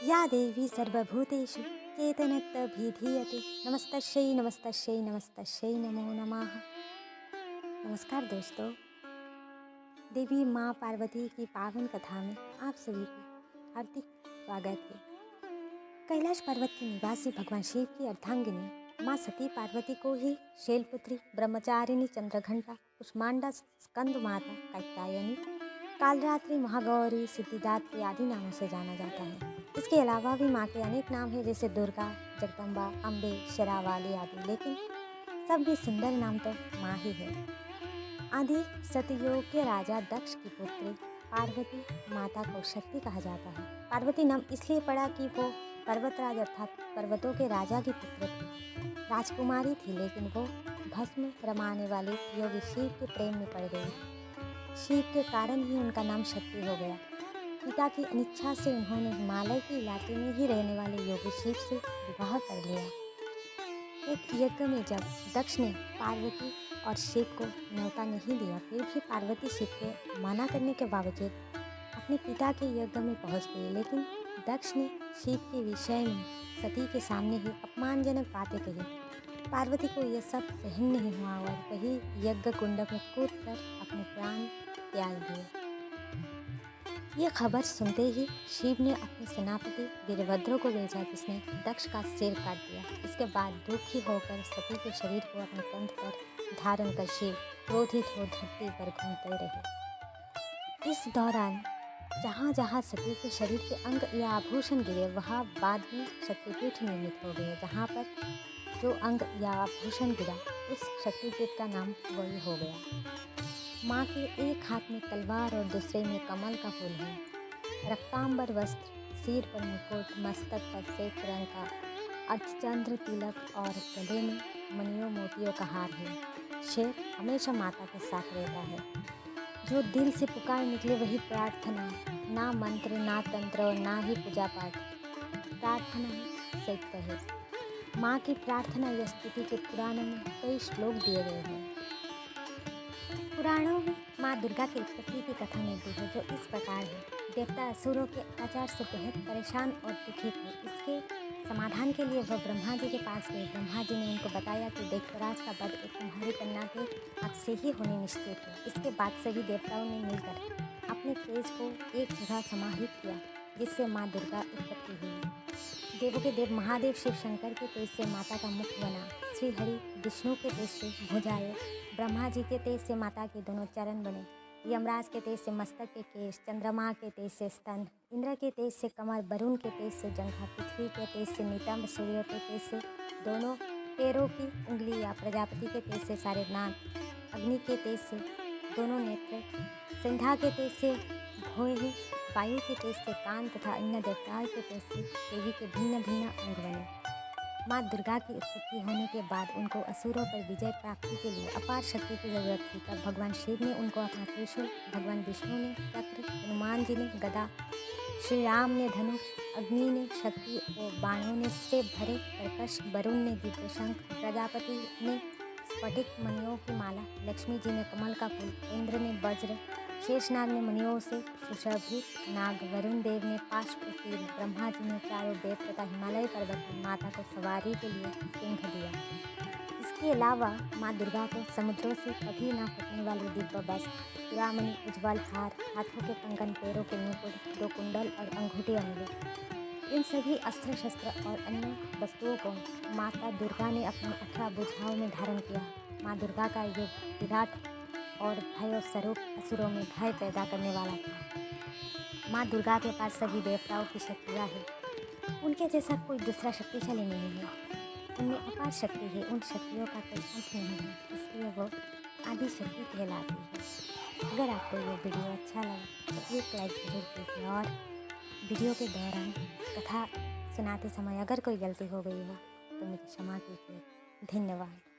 या देवी सर्वभूतेषु चेतनत्वभिधीयते नमस्तस्यै नमस्तस्यै नमस्तस्यै नमो नमः। नमस्कार दोस्तों, देवी माँ पार्वती की पावन कथा में आप सभी को हार्दिक स्वागत है। कैलाश पर्वत के निवासी भगवान शिव की अर्धांगिनी माँ सती पार्वती को ही शैलपुत्री, ब्रह्मचारिणी, चंद्रघंटा, कुष्मांडा, स्कंद माता, कात्यायनी, कालरात्रि, महागौरी, सिद्धिदात्री आदि नामों से जाना जाता है। इसके अलावा भी माँ के अनेक नाम हैं, जैसे दुर्गा, जगदम्बा, अम्बे, शेरावाली आदि, लेकिन सब भी सुंदर नाम तो माँ ही है। आदि सतयुग के राजा दक्ष की पुत्री पार्वती माता को शक्ति कहा जाता है। पार्वती नाम इसलिए पड़ा कि वो पर्वतराज अर्थात पर्वतों के राजा की पुत्र थी। राजकुमारी थी, लेकिन वो भस्म रमाने वाले योगी शिव के प्रेम में पड़ गई। शिव के कारण ही उनका नाम शक्ति हो गया। पिता की अनिच्छा से उन्होंने हिमालय के इलाके में ही रहने वाले योगी शिव से विवाह कर लिया। एक यज्ञ में जब दक्ष ने पार्वती और शिव को न्योता नहीं दिया, फिर भी पार्वती शिव के मना करने के बावजूद अपने पिता के यज्ञ में पहुंच गई। लेकिन दक्ष ने शिव के विषय में सती के सामने ही अपमानजनक बातें कही। पार्वती को यह सब सहन नहीं हुआ और वही यज्ञ कुंड में कूदकर अपने प्राण त्याग दिए। ये खबर सुनते ही शिव ने अपने सेनापति वीरभद्र को भेजा, जिसने दक्ष का सिर काट दिया। इसके बाद दुखी होकर सती के शरीर को अपने कंध पर धारण कर शिव क्रोधित हो धरती पर घूमते रहे। इस दौरान जहाँ जहाँ सती के शरीर के अंग या आभूषण गिरे, वहाँ बाद में शक्तिपीठ निर्मित हो गए। जहाँ पर जो अंग या आभूषण गिरा, उस शक्तिपीठ का नाम वही हो गया। माँ के एक हाथ में तलवार और दूसरे में कमल का फूल है। रक्तांबर वस्त्र, सिर पर मुकुट, मस्तक पर श्वेत रंग का अर्धचंद्र तिलक और गले में मणियों मोतियों का हार है। शिव हमेशा माता के साथ रहता है। जो दिल से पुकार निकले वही प्रार्थना, ना मंत्र, ना तंत्र और ना ही पूजा पाठ, प्रार्थना ही सत्य है। माँ की प्रार्थना या स्तुति के पुराणों में कई श्लोक दिए गए हैं। पुराणों में माँ दुर्गा की उत्पत्ति की कथा मिलती है, जो इस प्रकार है। देवता असुरों के अत्याचार से बेहद परेशान और दुखी थे। इसके समाधान के लिए वह ब्रह्मा जी के पास गए। ब्रह्मा जी ने उनको बताया कि दैत्यराज का वध एक तुम्हारी कन्या के हाथ से ही होने निश्चित है। इसके बाद सभी देवताओं ने मिलकर अपने तेज को एक जगह समाहित किया, जिससे माँ दुर्गा उत्पत्ति हुई। देवों के देव महादेव शिव शंकर के तेज से माता का मुख बना। श्री हरि विष्णु के तेज से भुजाएं, ब्रह्मा जी के तेज से माता के दोनों चरण बने, यमराज के तेज से मस्तक के केश, चंद्रमा के तेज से स्तन, इंद्र के तेज से कमर, वरुण के तेज से जंघा, पृथ्वी के तेज से नितंब, सूर्य के तेज से दोनों पैरों की उंगलियां, प्रजापति के तेज से सारे नाक, अग्नि के तेज से दोनों नेत्र, संध्या के तेज से भौहें, वायु के तेज से कान तथा अन्य देवताओं के तेज से देवी के भिन्न भिन्न अंग बने। माँ दुर्गा की उत्पत्ति होने के बाद उनको असुरों पर विजय प्राप्ति के लिए अपार शक्ति की जरूरत थी। तब भगवान शिव ने उनको अपना त्रिशूल, भगवान विष्णु ने चक्र, हनुमान जी ने गदा, श्री राम ने धनुष, अग्नि ने शक्ति और बाणों ने से भरे कर्कश, वरुण ने दिव्य शंख, प्रजापति ने स्फटिक मणियों की माला, लक्ष्मी जी ने कमल का फूल, इंद्र ने वज्र, शेषनाग ने मणियों से सुशोभित नाग, वरुण देव ने पाश और तीर, ब्रह्मा जी ने चारों वेद तथा हिमालय पर्वत में माता को सवारी के लिए सिंह दिया। इसके अलावा माँ दुर्गा को समुद्रों से कभी ना फटने वाले दिव्य वस्त्र, हीरामणि, उज्ज्वल हार, हाथों के कंगन, पैरों के मुकुट, 2 कुंडल और अंगूठे मिले। इन सभी अस्त्र शस्त्र और अन्य वस्तुओं को माता दुर्गा ने अपनी 18 भुजाओं में धारण किया। माँ दुर्गा का ये विराट और भय स्वरूप असुरों में भय पैदा करने वाला था। माँ दुर्गा के पास सभी देवताओं की शक्तियाँ हैं। उनके जैसा कोई दूसरा शक्तिशाली नहीं है। उनमें अपार शक्ति है, उन शक्तियों का कोई अंत नहीं है, इसलिए वो आदि शक्ति कहलाती है। अगर आपको ये वीडियो अच्छा लगा तो एक लाइक जरूर कीजिए और वीडियो के दौरान कथा सुनाते समय अगर कोई गलती हो गई हो तो मुझे क्षमा कीजिए। धन्यवाद।